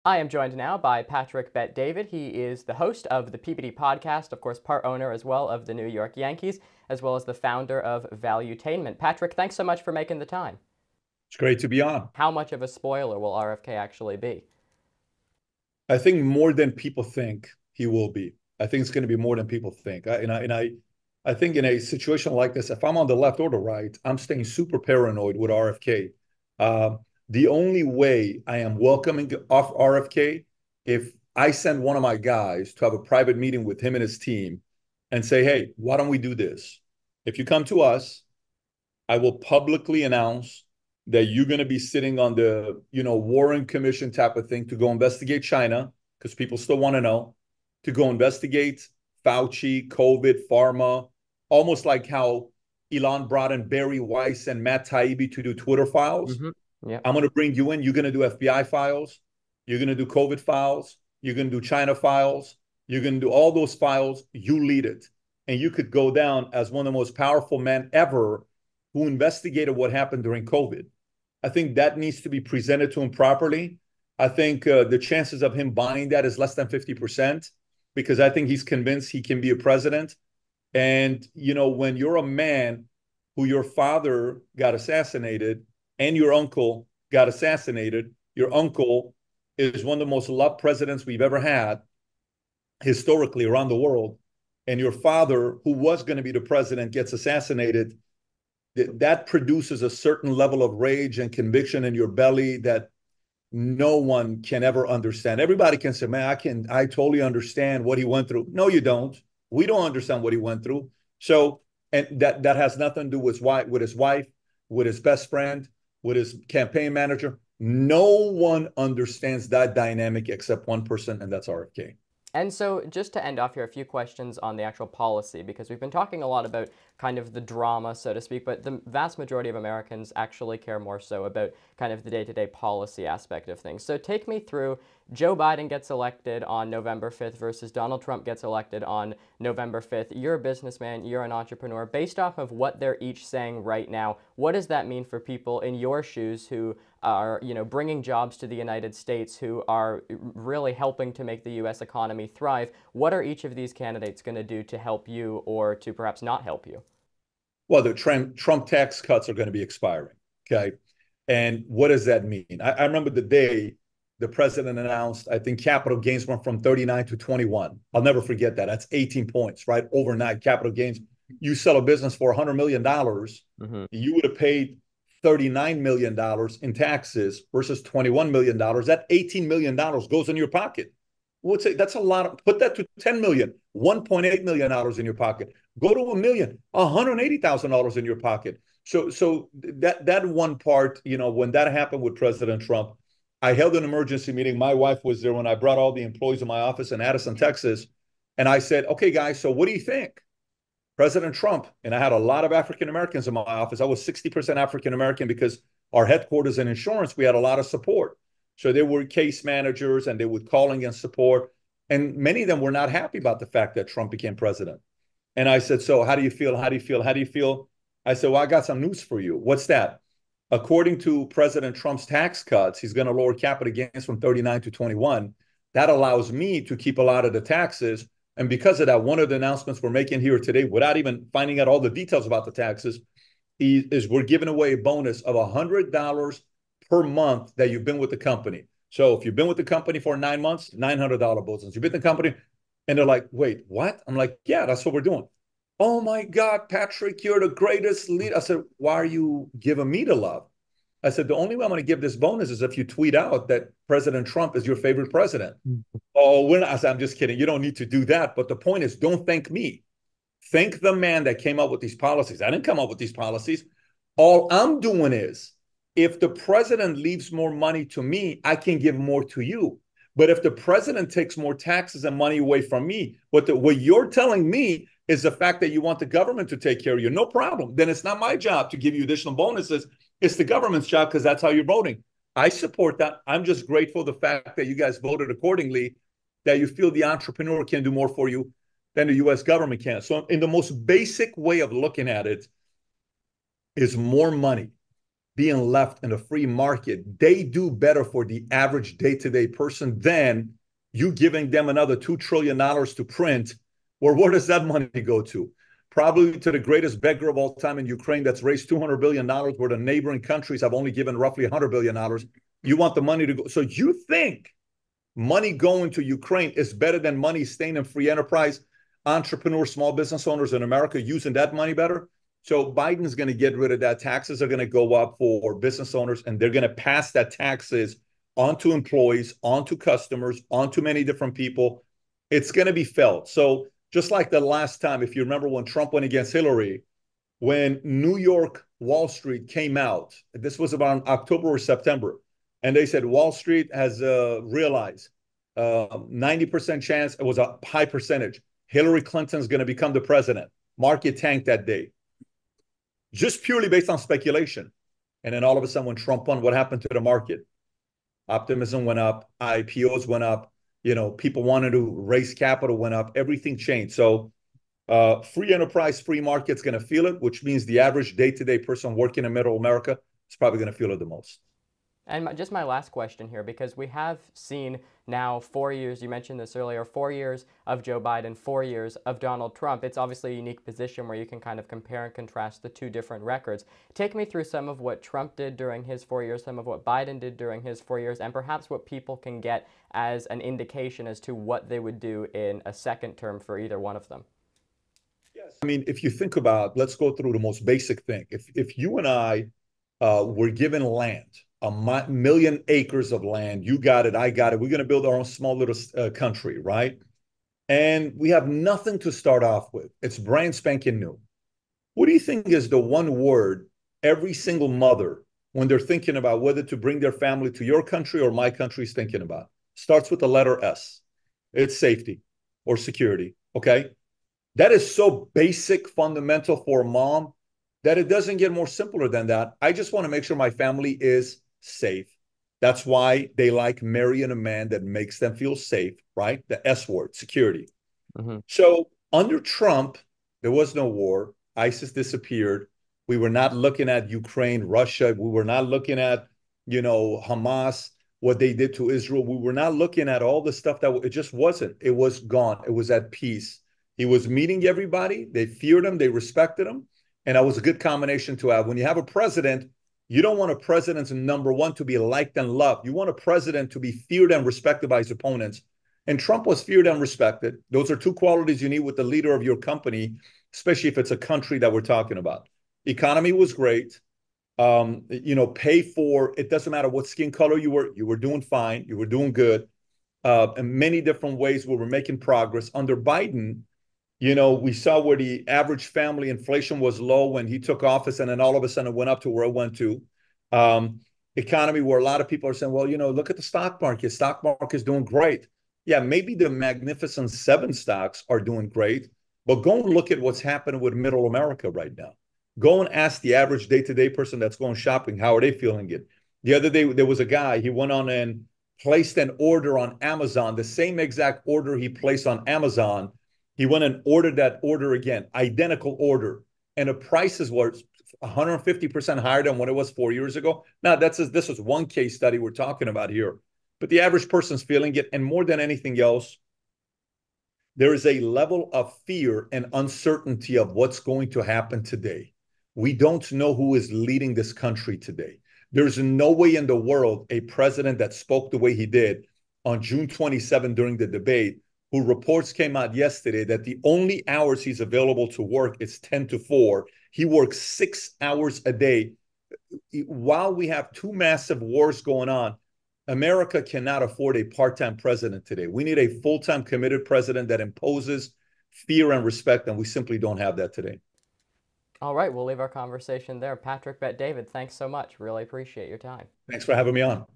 I am joined now by Patrick Bet-David. He is the host of the PBD podcast, of course, part owner as well of the New York Yankees, as well as the founder of Valuetainment. Patrick, thanks so much for making the time. It's great to be on. How much of a spoiler will RFK actually be? I think more than people think he will be. I think it's going to be more than people think. I think in a situation like this, if I'm on the left or the right, I'm staying super paranoid with RFK. Uh, the only way I am welcoming off RFK if I send one of my guys to have a private meeting with him and his team and say, hey, why don't we do this? If you come to us, I will publicly announce that you're going to be sitting on the, Warren Commission type of thing to go investigate China, because people still want to know, to go investigate Fauci, COVID, pharma, almost like how Elon brought in Barry Weiss and Matt Taibbi to do Twitter files. Mm-hmm. Yeah. I'm going to bring you in. You're going to do FBI files. You're going to do COVID files. You're going to do China files. You're going to do all those files. You lead it. And you could go down as one of the most powerful men ever who investigated what happened during COVID. I think that needs to be presented to him properly. I think the chances of him buying that is less than 50% because I think he's convinced he can be a president. And, when you're a man who your father got assassinated and your uncle got assassinated, your uncle is one of the most loved presidents we've ever had historically around the world. And your father, who was going to be the president, gets assassinated. That produces a certain level of rage and conviction in your belly that no one can ever understand. Everybody can say, man, I totally understand what he went through. No, you don't. We don't understand what he went through. So, and that has nothing to do with his wife, with his best friend, with his campaign manager. No one understands that dynamic except one person, and that's RFK. And so, just to end off here, a few questions on the actual policy, because we've been talking a lot about kind of the drama, so to speak, but the vast majority of Americans actually care more so about kind of the day-to-day policy aspect of things. So take me through Joe Biden gets elected on November 5th versus Donald Trump gets elected on November 5th. You're a businessman, you're an entrepreneur. Based off of what they're each saying right now, what does that mean for people in your shoes who are, bringing jobs to the United States, who are really helping to make the U.S. economy thrive? What are each of these candidates going to do to help you or to perhaps not help you? Well, the Trump tax cuts are going to be expiring. Okay. And what does that mean? I remember the day the president announced, I think capital gains went from 39 to 21. I'll never forget that. That's 18 points, right? Overnight capital gains. You sell a business for $100 million, Mm-hmm. you would have paid $39 million in taxes versus $21 million. That $18 million goes in your pocket. That's a lot of, put that to 10 million, $1.8 million in your pocket. Go to a million, $180,000 in your pocket. So that one part, when that happened with President Trump, I held an emergency meeting. My wife was there when I brought all the employees in my office in Addison, Texas. And I said, okay, guys, so what do you think? President Trump, and I had a lot of African Americans in my office. I was 60% African American because our headquarters in insurance, we had a lot of support. So they were case managers and they would call in support. And many of them were not happy about the fact that Trump became president. And I said, so how do you feel? How do you feel? How do you feel? I said, well, I got some news for you. What's that? According to President Trump's tax cuts, he's going to lower capital gains from 39 to 21. That allows me to keep a lot of the taxes. And because of that, one of the announcements we're making here today, without even finding out all the details about the taxes, is we're giving away a bonus of $100 per month that you've been with the company. So if you've been with the company for 9 months, $900 bonus. You've been with the company, and they're like, wait, what? I'm like, yeah, that's what we're doing. Oh my God, Patrick, you're the greatest leader. I said, why are you giving me the love? I said, the only way I'm going to give this bonus is if you tweet out that President Trump is your favorite president. Oh, we're not. I said, I'm just kidding. You don't need to do that. But the point is, don't thank me. Thank the man that came up with these policies. I didn't come up with these policies. All I'm doing is, if the president leaves more money to me, I can give more to you. But if the president takes more taxes and money away from me, what you're telling me is the fact that you want the government to take care of you. No problem. Then it's not my job to give you additional bonuses. It's the government's job because that's how you're voting. I support that. I'm just grateful the fact that you guys voted accordingly, that you feel the entrepreneur can do more for you than the U.S. government can. So in the most basic way of looking at it is more money. being left in a free market, they do better for the average day-to-day person than you giving them another $2 trillion to print. Or where does that money go to? Probably to the greatest beggar of all time in Ukraine that's raised $200 billion, where the neighboring countries have only given roughly $100 billion. You want the money to go. So you think money going to Ukraine is better than money staying in free enterprise, entrepreneurs, small business owners in America using that money better? So Biden's going to get rid of that. Taxes are going to go up for business owners, and they're going to pass that taxes onto employees, onto customers, onto many different people. It's going to be felt. So just like the last time, if you remember when Trump went against Hillary, when New York Wall Street came out, this was about October or September, and they said Wall Street has realized 90% chance, it was a high percentage, Hillary Clinton's going to become the president. Market tanked that day, just purely based on speculation. And then all of a sudden, when Trump won, what happened to the market? Optimism went up, IPOs went up, people wanted to raise capital went up, everything changed. So free enterprise, free market's going to feel it, which means the average day-to-day person working in middle America is probably going to feel it the most. And just my last question here, because we have seen now 4 years, you mentioned this earlier, 4 years of Joe Biden, 4 years of Donald Trump. It's obviously a unique position where you can kind of compare and contrast the two different records. Take me through some of what Trump did during his 4 years, some of what Biden did during his 4 years, and perhaps what people can get as an indication as to what they would do in a second term for either one of them. Yes. I mean, if you think about, let's go through the most basic thing. If you and I were given land, a million acres of land, you got it, I got it. We're going to build our own small little country, right? And we have nothing to start off with. It's brand spanking new. What do you think is the one word every single mother, when they're thinking about whether to bring their family to your country or my country, is thinking about? Starts with the letter S. It's safety or security, okay? That is so basic, fundamental for a mom that it doesn't get more simpler than that. I just want to make sure my family is safe. That's why they like marrying a man that makes them feel safe, right? The S word, security. Mm-hmm. So under Trump, there was no war. ISIS disappeared. We were not looking at Ukraine, Russia. We were not looking at, Hamas, what they did to Israel. We were not looking at all the stuff that it just wasn't. It was gone. It was at peace. He was meeting everybody. They feared him. They respected him. And that was a good combination to have. When you have a president, you don't want a president's number one to be liked and loved. You want a president to be feared and respected by his opponents. And Trump was feared and respected. Those are two qualities you need with the leader of your company, especially if it's a country that we're talking about. Economy was great. Pay for, it doesn't matter what skin color you were doing fine. You were doing good. In many different ways, we were making progress. Under Biden, we saw where the average family inflation was low when he took office, and then all of a sudden it went up to where it went to. Economy where a lot of people are saying, well, look at the stock market. Stock market is doing great. Yeah, maybe the Magnificent Seven stocks are doing great, but go and look at what's happening with middle America right now. Go and ask the average day-to-day person that's going shopping, how are they feeling it? The other day, there was a guy, he went on and placed an order on Amazon, the same exact order he placed on Amazon. He went and ordered that order again, identical order, and the prices were 150% higher than what it was 4 years ago. Now, this is one case study we're talking about here, but the average person's feeling it, and more than anything else, there is a level of fear and uncertainty of what's going to happen today. We don't know who is leading this country today. There's no way in the world a president that spoke the way he did on June 27 during the debate, who reports came out yesterday that the only hours he's available to work is 10 to 4. He works 6 hours a day. While we have two massive wars going on, America cannot afford a part-time president today. We need a full-time committed president that imposes fear and respect, and we simply don't have that today. All right, we'll leave our conversation there. Patrick Bet David, thanks so much. Really appreciate your time. Thanks for having me on.